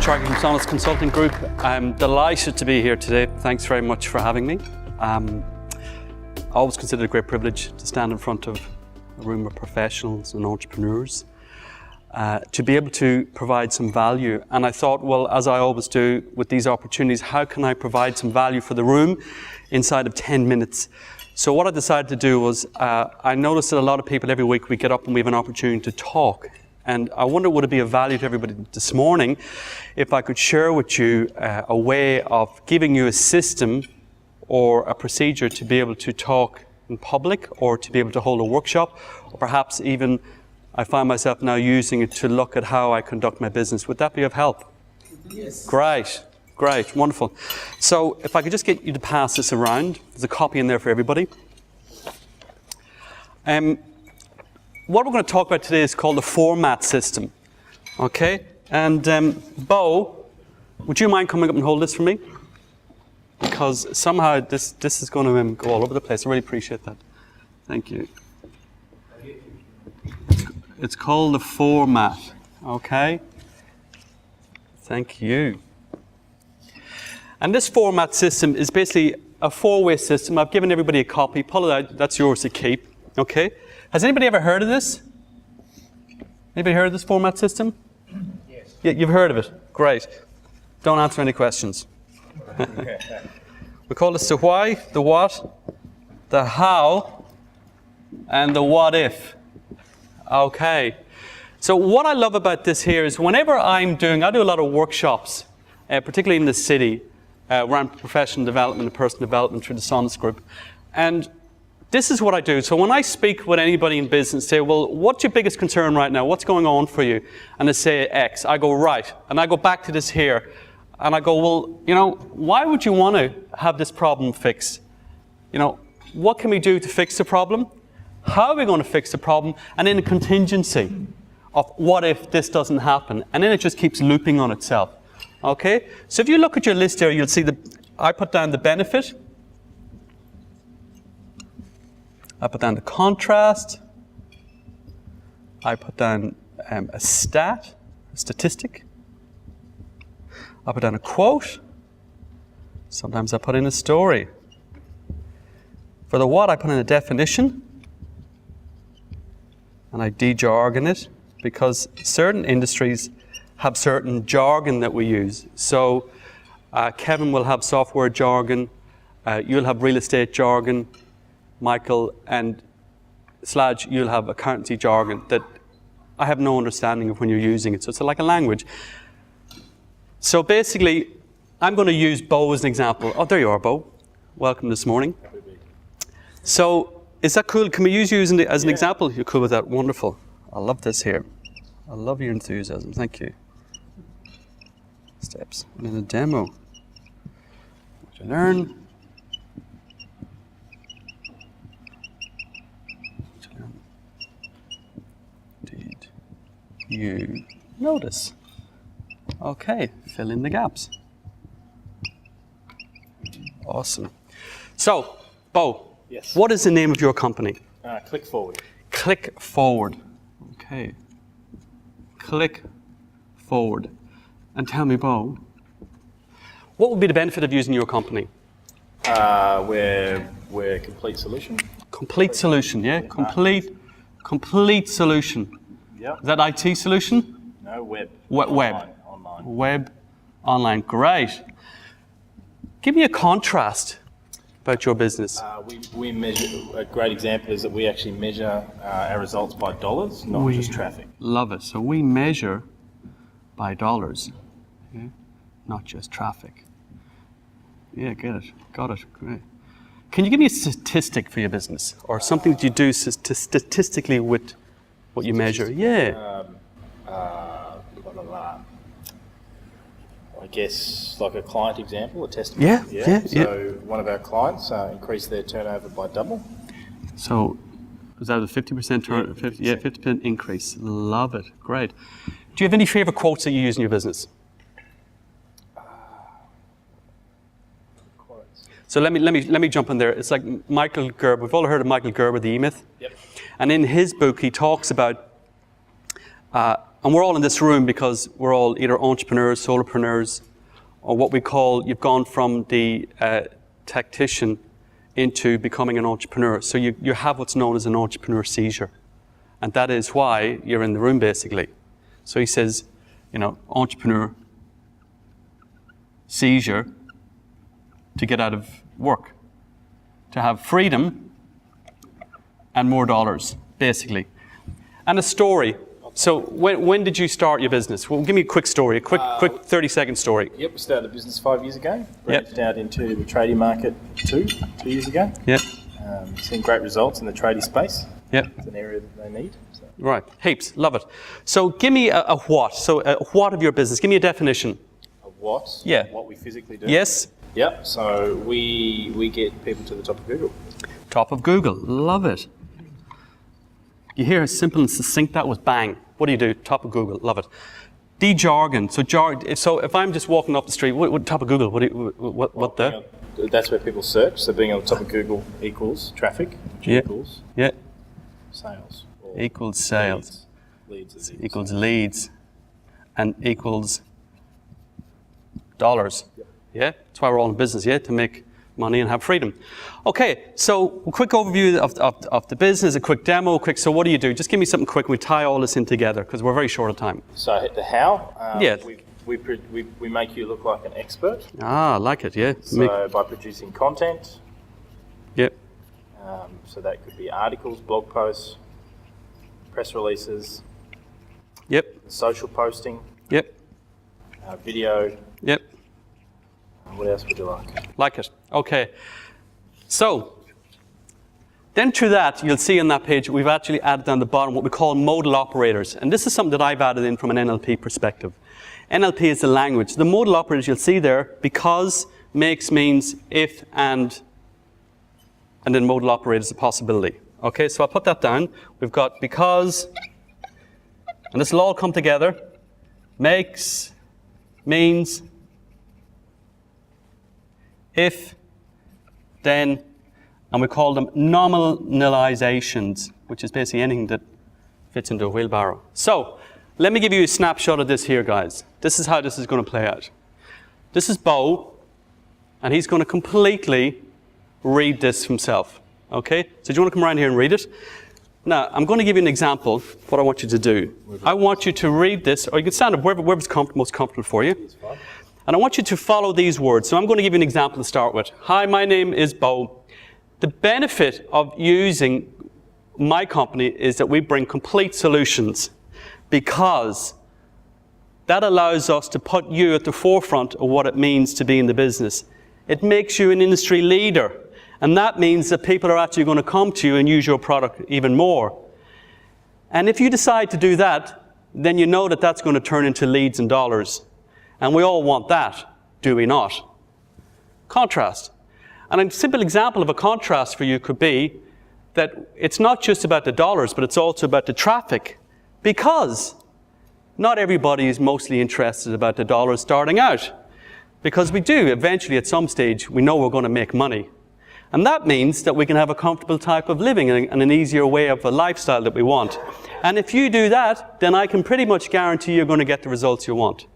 Charlie from Sonas Consulting Group. I'm delighted to be here today. Thanks very much for having me. I always consider it a great privilege to stand in front of a room of professionals and entrepreneurs, to be able to provide some value. And I thought, well, as I always do with these opportunities, how can I provide some value for the room inside of 10 minutes? So what I decided to do was, I noticed that a lot of people every week we get up and we have an opportunity to talk. And I wonder, would it be of value to everybody this morning if I could share with you a way of giving you a system or a procedure to be able to talk in public, or to be able to hold a workshop, or perhaps even I find myself now using it to look at how I conduct my business. Would that be of help? Yes. Great, great, wonderful. So if I could just get you to pass this around. There's a copy in there for everybody. What we're going to talk about today is called the format system. Okay? And Bo, would you mind coming up and hold this for me? Because somehow this is going to go all over the place. I really appreciate that. Thank you. It's called the format. Okay? Thank you. And this format system is basically a four-way system. I've given everybody a copy. Pull it out. That's yours to keep. Okay? Has anybody ever heard of this? Anybody heard of this format system? Yes. Yeah, you've heard of it. Great. Don't answer any questions. We call this the why, the what, the how, and the what if. Okay. So what I love about this here is whenever I do a lot of workshops, particularly in the city, around professional development and personal development through the Sonas Group. And this is what I do. So when I speak with anybody in business, say, well, what's your biggest concern right now? What's going on for you? And they say X. I go, right. And I go back to this here. And I go, well, you know, why would you want to have this problem fixed? You know, what can we do to fix the problem? How are we going to fix the problem? And then a contingency of what if this doesn't happen? And then it just keeps looping on itself. Okay? So if you look at your list there, you'll see I put down the benefit. I put down the contrast. I put down a statistic. I put down a quote. Sometimes I put in a story. For the what, I put in a definition. And I de-jargon it, because certain industries have certain jargon that we use. So Kevin will have software jargon. You'll have real estate jargon. Michael and Sludge, you'll have accountancy jargon that I have no understanding of when you're using it. So it's like a language. So basically, I'm going to use Bo as an example. Oh, there you are, Bo. Welcome this morning. So is that cool? Can we use you as an example? You're cool with that? Wonderful. I love this here. I love your enthusiasm. Thank you. Steps. And then a demo. What you learn. You notice. Okay, fill in the gaps. Awesome. So, Bo, Yes. What is the name of your company? Click forward. Click Forward. Okay. Click Forward. And tell me, Bo, what would be the benefit of using your company? We're a complete solution. Complete solution, yeah? Complete solution. Yep. Is that IT solution? No, web. Web. Online. Web, online. Great. Give me a contrast about your business. We measure, a great example is that we actually measure our results by dollars, not just traffic. Love it. So we measure by dollars, yeah? Not just traffic. Yeah, get it. Got it. Great. Can you give me a statistic for your business, or something that you do statistically with what you measure? Yeah. I guess like a client example, a testimony. Yeah. So one of our clients increased their turnover by double. So was that a 50% turn? 50% increase. Love it. Great. Do you have any favorite quotes that you use in your business? Quotes. So let me jump in there. It's like Michael Gerber. We've all heard of Michael Gerber, the E-Myth. Yep. And in his book, he talks about and we're all in this room because we're all either entrepreneurs, solopreneurs, or what we call, you've gone from the tactician into becoming an entrepreneur. So you have what's known as an entrepreneur seizure. And that is why you're in the room, basically. So he says, entrepreneur seizure to get out of work, to have freedom and more dollars, basically. And a story. So when did you start your business? Well, give me a quick story, a quick 30-second story. Yep, we started a business 5 years ago. Branched out into the tradie market two years ago. Yep. Seen great results in the tradie space. Yep. It's an area that they need. So. Right, heaps, love it. So give me a what. So a what of your business. Give me a definition. A what? Yeah. What we physically do. Yes. Yep. So we get people to the top of Google. Top of Google, love it. You hear how simple and succinct that was, bang. What do you do? Top of Google, love it. De-jargon, so if I'm just walking up the street, what top of Google, what there? That's where people search, so being on the top of Google equals traffic, which equals sales. Equals sales. Leads equals leads, and equals dollars. Yep. Yeah, that's why we're all in business, to make money and have freedom. Okay, so a quick overview of the business, a quick demo, so what do you do? Just give me something quick, we tie all this in together, because we're very short of time. So the how, we make you look like an expert. I like it, yeah. So by producing content. Yep. So that could be articles, blog posts, press releases. Yep. Social posting. Yep. Video. Yep. What else would you like? Like it. Okay. So, then to that, you'll see on that page, we've actually added down the bottom what we call modal operators. And this is something that I've added in from an NLP perspective. NLP is the language. The modal operators you'll see there, because, makes, means, if, and then modal operator is a possibility. Okay, so I'll put that down. We've got because, and this will all come together. Makes, means, if, then, and we call them nominalizations, which is basically anything that fits into a wheelbarrow. So, let me give you a snapshot of this here, guys. This is how this is going to play out. This is Bo, and he's going to completely read this himself. Okay? So do you want to come around here and read it? Now, I'm going to give you an example of what I want you to do. I want you to read this, or you can stand up wherever's most comfortable for you. And I want you to follow these words. So I'm going to give you an example to start with. Hi, my name is Bo. The benefit of using my company is that we bring complete solutions, because that allows us to put you at the forefront of what it means to be in the business. It makes you an industry leader. And that means that people are actually going to come to you and use your product even more. And if you decide to do that, then you know that that's going to turn into leads and dollars. And we all want that, do we not? Contrast. And a simple example of a contrast for you could be that it's not just about the dollars, but it's also about the traffic. Because not everybody is mostly interested about the dollars starting out. Because we do, eventually at some stage, we know we're going to make money. And that means that we can have a comfortable type of living and an easier way of a lifestyle that we want. And if you do that, then I can pretty much guarantee you're going to get the results you want.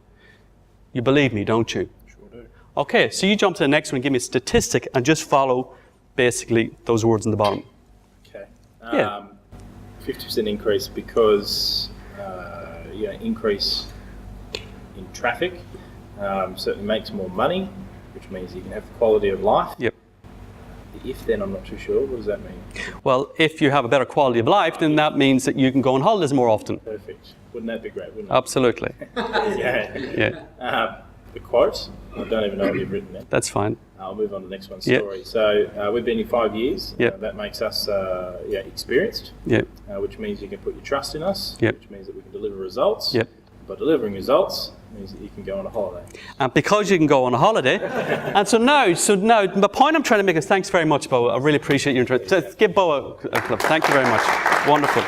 You believe me, don't you? Sure do. Okay, so you jump to the next one and give me a statistic and just follow basically those words in the bottom. Okay. Yeah. 50% increase because increase in traffic certainly makes more money, which means you can have the quality of life. Yep. If then, I'm not too sure. What does that mean? Well, if you have a better quality of life, then that means that you can go on holidays more often. Perfect. Wouldn't that be great, wouldn't it? Absolutely. Yeah. The quote, I don't even know what you've written there. That's fine. I'll move on to the next one, story. Yep. So we've been here 5 years. Yep. That makes us experienced, yep. Which means you can put your trust in us, yep. which means that we can deliver results. Yep. By delivering results means that you can go on a holiday. And because you can go on a holiday, and so now, the point I'm trying to make is, thanks very much, Bo. I really appreciate your interest. Just give Bo a clap. Thank you very much. Wonderful.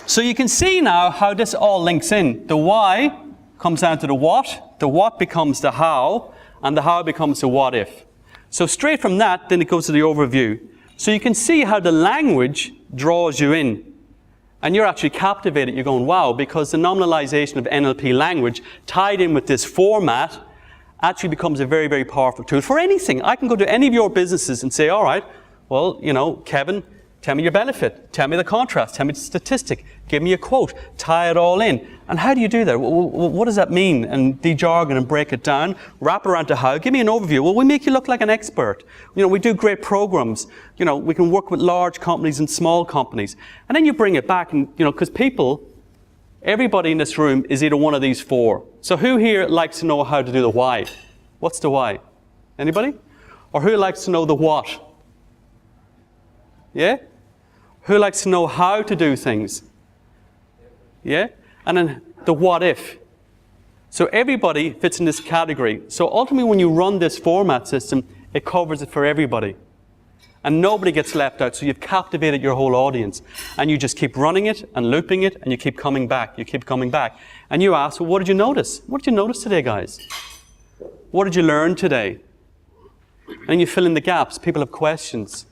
So you can see now how this all links in. The why comes down to the what becomes the how, and the how becomes the what if. So straight from that, then it goes to the overview. So you can see how the language draws you in. And you're actually captivated. You're going, wow, because the nominalization of NLP language tied in with this format actually becomes a very, very powerful tool for anything. I can go to any of your businesses and say, all right, well, you know, Kevin, tell me your benefit, tell me the contrast, tell me the statistic, give me a quote, tie it all in. And how do you do that? What does that mean? And de-jargon and break it down, wrap it around to how, give me an overview. Well, we make you look like an expert. You know, we do great programs. You know, we can work with large companies and small companies. And then you bring it back and, you know, because people, everybody in this room is either one of these four. So who here likes to know how to do the why? What's the why? Anybody? Or who likes to know the what? Yeah? Who likes to know how to do things? Yeah? And then the what if. So everybody fits in this category. So ultimately when you run this format system, it covers it for everybody. And nobody gets left out. So you've captivated your whole audience. And you just keep running it and looping it and you keep coming back. You keep coming back. And you ask, well, what did you notice? What did you notice today, guys? What did you learn today? And you fill in the gaps. People have questions.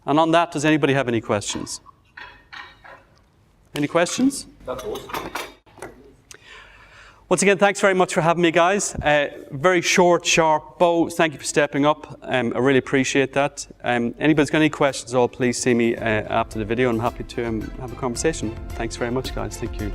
And on that, does anybody have any questions? Any questions? That's awesome. Once again, thanks very much for having me, guys. Very short, sharp bow. Thank you for stepping up. I really appreciate that. Anybody's got any questions at all, please see me after the video. I'm happy to have a conversation. Thanks very much, guys. Thank you.